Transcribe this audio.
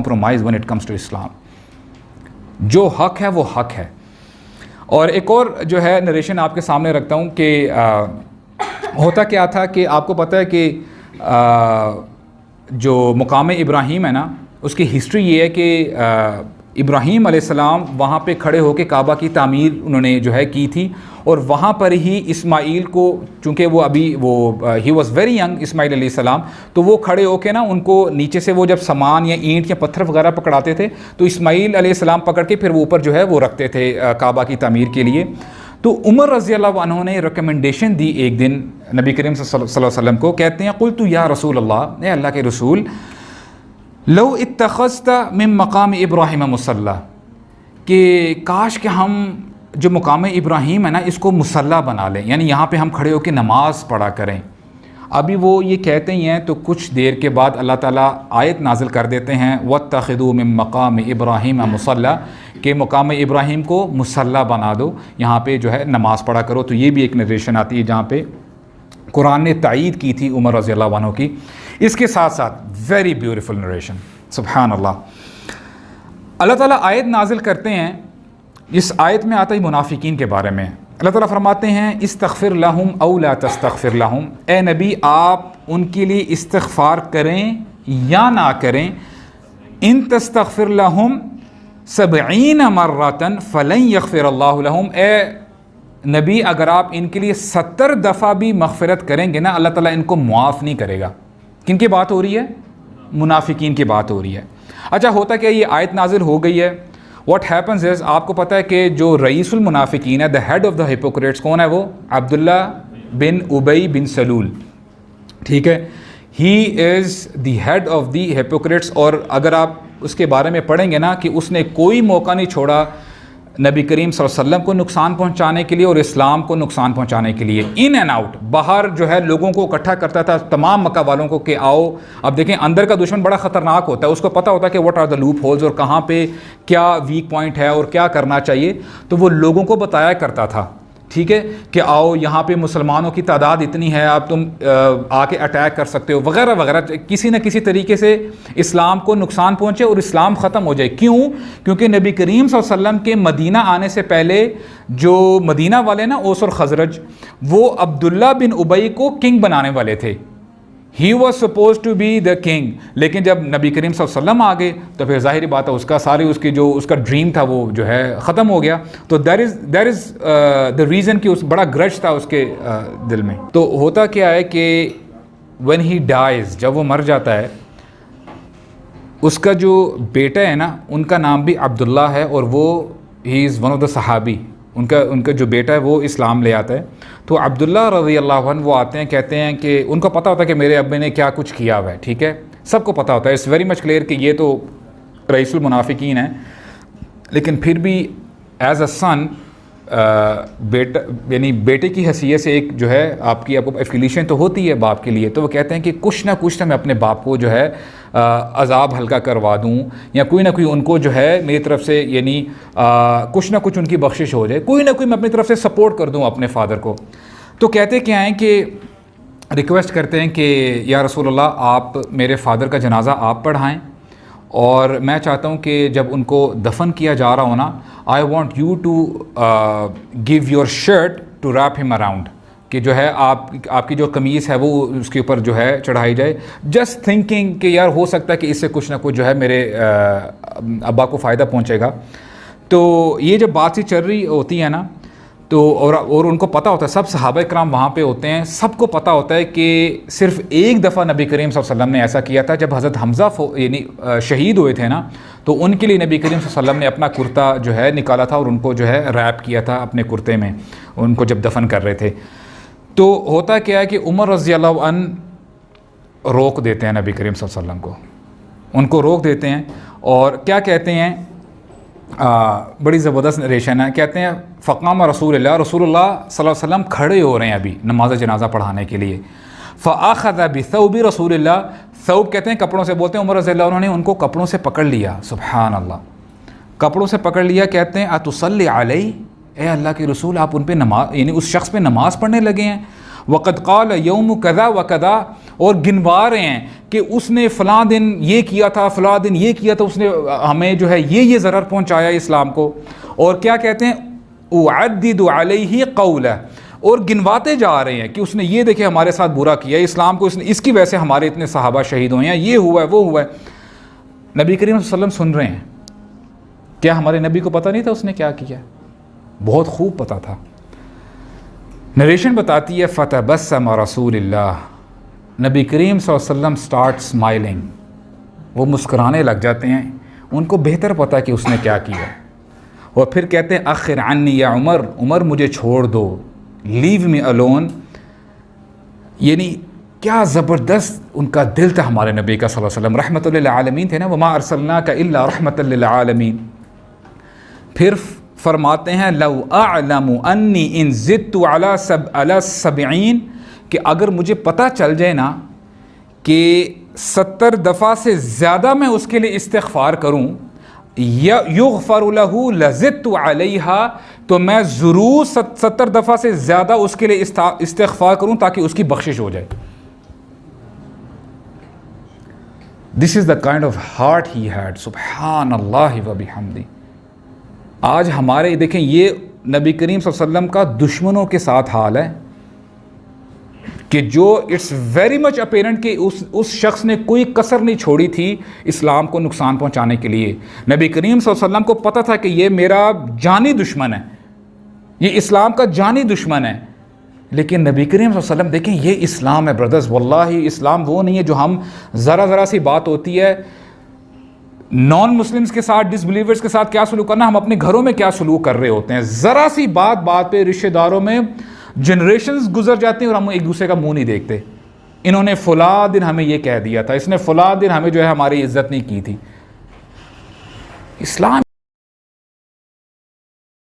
compromise when it comes to Islam. جو حق ہے وہ حق ہے. اور ایک اور جو ہے نریشن آپ کے سامنے رکھتا ہوں کہ ہوتا کیا تھا کہ آپ کو پتہ ہے کہ جو مقام ابراہیم ہے نا اس کی ہسٹری یہ ہے کہ ابراہیم علیہ السلام وہاں پہ کھڑے ہو کے کعبہ کی تعمیر انہوں نے جو ہے کی تھی, اور وہاں پر ہی اسماعیل کو, چونکہ وہ ابھی ہی واز ویری ینگ اسماعیل علیہ السلام, تو وہ کھڑے ہو کے نا ان کو نیچے سے وہ جب سامان یا اینٹ یا پتھر وغیرہ پکڑاتے تھے تو اسماعیل علیہ السلام پکڑ کے پھر وہ اوپر جو ہے وہ رکھتے تھے کعبہ کی تعمیر کے لیے. تو عمر رضی اللہ عنہ نے ریکمنڈیشن دی ایک دن نبی کریم صلی اللہ علیہ وسلم کو, کہتے ہیں قلت یا رسول اللہ, اے اللہ کے رسول, لو اتخذت من مقام ابراہیم مصلی, کہ کاش کہ ہم جو مقام ابراہیم ہے نا اس کو مصلی بنا لیں, یعنی یہاں پہ ہم کھڑے ہو کے نماز پڑھا کریں. ابھی وہ یہ کہتے ہی ہیں تو کچھ دیر کے بعد اللہ تعالیٰ آیت نازل کر دیتے ہیں وَاتَّخِذُوا مِن مَقَامِ إِبْرَاهِيمَ مُصَلَّى, کہ مقام ابراہیم کو مصلی بنا دو, یہاں پہ جو ہے نماز پڑھا کرو. تو یہ بھی ایک نریشن آتی ہے جہاں پہ قرآن نے تائید کی تھی عمر رضی اللہ عنہ کی. اس کے ساتھ ساتھ ویری بیوٹیفل نریشن, سبحان اللہ. اللہ تعالیٰ آیت نازل کرتے ہیں, اس آیت میں آتا ہی منافقین کے بارے میں. اللہ تعالیٰ فرماتے ہیں استغفر لہم او لا تستغفر لہم, اے نبی آپ ان کے لیے استغفار کریں یا نہ کریں, ان تستغفر لہم 70 مرۃ فلن یغفر اللہ لہم, اے نبی اگر آپ ان کے لیے 70 دفعہ بھی مغفرت کریں گے نا اللہ تعالیٰ ان کو معاف نہیں کرے گا. کن کی بات ہو رہی ہے؟ منافقین کی بات ہو رہی ہے. اچھا ہوتا کیا, یہ آیت نازل ہو گئی ہے. واٹ ہیپنز از, آپ کو پتہ ہے کہ جو رئیس المنافقین ہے, the head of the hypocrites کون ہے, وہ عبداللہ بن ابی بن سلول, ٹھیک ہے, ہی از دی ہیڈ آف دی ہپوکریٹس. اور اگر آپ اس کے بارے میں پڑھیں گے نا کہ اس نے کوئی موقع نہیں چھوڑا نبی کریم صلی اللہ علیہ وسلم کو نقصان پہنچانے کے لیے اور اسلام کو نقصان پہنچانے کے لیے. ان اینڈ آؤٹ, باہر جو ہے لوگوں کو اکٹھا کرتا تھا, تمام مکہ والوں کو, کہ آؤ. اب دیکھیں اندر کا دشمن بڑا خطرناک ہوتا ہے, اس کو پتہ ہوتا ہے کہ what are the loopholes اور کہاں پہ کیا ویک پوائنٹ ہے اور کیا کرنا چاہیے, تو وہ لوگوں کو بتایا کرتا تھا, ٹھیک ہے, کہ آؤ یہاں پہ مسلمانوں کی تعداد اتنی ہے, اب تم آ کے اٹیک کر سکتے ہو وغیرہ وغیرہ, کسی نہ کسی طریقے سے اسلام کو نقصان پہنچے اور اسلام ختم ہو جائے. کیوں؟ کیونکہ نبی کریم صلی اللہ علیہ وسلم کے مدینہ آنے سے پہلے جو مدینہ والے نا اوس اور خزرج, وہ عبداللہ بن ابی کو کنگ بنانے والے تھے. ہی was supposed to be the king, لیکن جب نبی کریم صلی اللہ علیہ وسلم آ گئے تو پھر ظاہری بات ہے اس کا ساری اس کی جو اس کا ڈریم تھا وہ جو ہے ختم ہو گیا. تو دیر از دا ریزن کہ اس بڑا گرج تھا اس کے دل میں. تو ہوتا کیا ہے کہ when he dies, جب وہ مر جاتا ہے, اس کا جو بیٹا ہے نا ان کا نام بھی عبداللہ ہے, اور وہ ہی از ون آف دا صحابی. ان کا جو بیٹا ہے وہ اسلام لے آتا ہے. تو عبداللہ رضی اللہ عنہ وہ آتے ہیں, کہتے ہیں کہ ان کو پتہ ہوتا ہے کہ میرے ابے نے کیا کچھ کیا ہوا ہے, ٹھیک ہے, سب کو پتہ ہوتا ہے, اٹس ویری مچ کلیئر کہ یہ تو رئیس المنافقین ہیں, لیکن پھر بھی ایز اے سن بیٹا یعنی بیٹے کی حیثیت سے ایک جو ہے آپ کو ایفیلیشن تو ہوتی ہے باپ کے لیے. تو وہ کہتے ہیں کہ کچھ نہ کچھ تو میں اپنے باپ کو جو ہے عذاب ہلکا کروا دوں, یا کوئی نہ کوئی ان کو جو ہے میری طرف سے یعنی کچھ نہ کچھ ان کی بخشش ہو جائے, کوئی نہ کوئی میں اپنی طرف سے سپورٹ کر دوں اپنے فادر کو. تو کہتے کیا ہیں کہ ریکویسٹ کرتے ہیں کہ یا رسول اللہ آپ میرے فادر کا جنازہ آپ پڑھائیں, اور میں چاہتا ہوں کہ جب ان کو دفن کیا جا رہا ہو نا, I want you to give your shirt to wrap him around, کہ جو ہے آپ کی جو قمیص ہے وہ اس کے اوپر جو ہے چڑھائی جائے. جسٹ تھنکنگ کہ یار ہو سکتا ہے کہ اس سے کچھ نہ کچھ جو ہے میرے ابا کو فائدہ پہنچے گا. تو یہ جب بات چیت چل رہی ہوتی ہے نا, تو اور ان کو پتہ ہوتا ہے, سب صحابہ کرام وہاں پہ ہوتے ہیں, سب کو پتہ ہوتا ہے کہ صرف ایک دفعہ نبی کریم صلی اللہ علیہ وسلم نے ایسا کیا تھا جب حضرت حمزہ یعنی شہید ہوئے تھے نا, تو ان کے لیے نبی کریم صلی اللہ علیہ وسلم نے اپنا کرتا جو ہے نکالا تھا اور ان کو جو ہے ریپ کیا تھا اپنے کرتے میں, ان کو جب دفن کر رہے تھے. تو ہوتا کیا ہے کہ عمر رضی اللہ عنہ روک دیتے ہیں نبی کریم صلی اللہ علیہ وسلم کو, ان کو روک دیتے ہیں, اور کیا کہتے ہیں, بڑی زبردست نریشن ہے, کہتے ہیں فقام رسول اللہ صلی اللہ علیہ وسلم کھڑے ہو رہے ہیں ابھی نماز جنازہ پڑھانے کے لیے. فاخذ بثوب رسول اللہ, ثوب کہتے ہیں کپڑوں سے, بولتے ہیں عمر رضی اللہ عنہ نے ان کو کپڑوں سے پکڑ لیا, سبحان اللہ, کپڑوں سے پکڑ لیا. کہتے ہیں اتصلی علیہ, اے اللہ کے رسول آپ ان پہ نماز یعنی اس شخص پہ نماز پڑھنے لگے ہیں. وقد قال یوم کذا و کذا، اور گنوا رہے ہیں کہ اس نے فلاں دن یہ کیا تھا، فلاں دن یہ کیا تھا، اس نے ہمیں جو ہے یہ ضرر پہنچایا اسلام کو. اور کیا کہتے ہیں اعدد علیہ قولہ، اور گنواتے جا رہے ہیں کہ اس نے یہ دیکھے ہمارے ساتھ برا کیا، اسلام کو اس کی وجہ سے ہمارے اتنے صحابہ شہید ہوئے ہیں، یہ ہوا ہے وہ ہوا ہے. نبی کریم صلی اللہ علیہ وسلم سن رہے ہیں. کیا ہمارے نبی کو پتہ نہیں تھا اس نے کیا کیا؟ بہت خوب پتہ تھا. نریشن بتاتی ہے فتبسم رسول اللہ، نبی کریم صلی اللہ علیہ وسلم اسٹارٹ اسمائلنگ، وہ مسکرانے لگ جاتے ہیں. ان کو بہتر پتہ کہ اس نے کیا کیا. اور پھر کہتے ہیں اخر عنی یا عمر، عمر مجھے چھوڑ دو، لیو می الون. یعنی کیا زبردست ان کا دل تھا ہمارے نبی کا صلی اللہ علیہ وسلم، رحمۃ للعالمین تھے نا، وما ارسلناک الا رحمۃ للعالمین. پھر فرماتے ہیں لو اعلم انی ان زدت علی 70، کہ اگر مجھے پتہ چل جائے نا کہ 70 دفعہ سے زیادہ میں اس کے لیے استغفار کروں، یغفر له لزدت علیہا، تو میں ضرور 70 دفعہ سے زیادہ اس کے لیے استغفار کروں تاکہ اس کی بخشش ہو جائے. This is the kind of heart he had, سبحان اللہ و بحمدہ. آج ہمارے دیکھیں یہ نبی کریم صلی اللہ علیہ وسلم کا دشمنوں کے ساتھ حال ہے کہ جو اٹس ویری مچ اپیرنٹ کہ اس شخص نے کوئی کسر نہیں چھوڑی تھی اسلام کو نقصان پہنچانے کے لیے. نبی کریم صلی اللہ علیہ وسلم کو پتہ تھا کہ یہ میرا جانی دشمن ہے، یہ اسلام کا جانی دشمن ہے، لیکن نبی کریم صلی اللہ علیہ وسلم دیکھیں یہ اسلام ہے برادرز. واللہ اسلام وہ نہیں ہے جو ہم ذرا سی بات ہوتی ہے نان مسلمز کے ساتھ، ڈس بلیورز کے ساتھ کیا سلوک کرنا، ہم اپنے گھروں میں کیا سلوک کر رہے ہوتے ہیں. ذرا سی بات پہ رشتہ داروں میں جنریشنز گزر جاتی ہیں اور ہم ایک دوسرے کا منہ نہیں دیکھتے. انہوں نے فلاں دن ہمیں یہ کہہ دیا تھا، اس نے فلاں دن ہمیں جو ہے ہماری عزت نہیں کی تھی. اسلام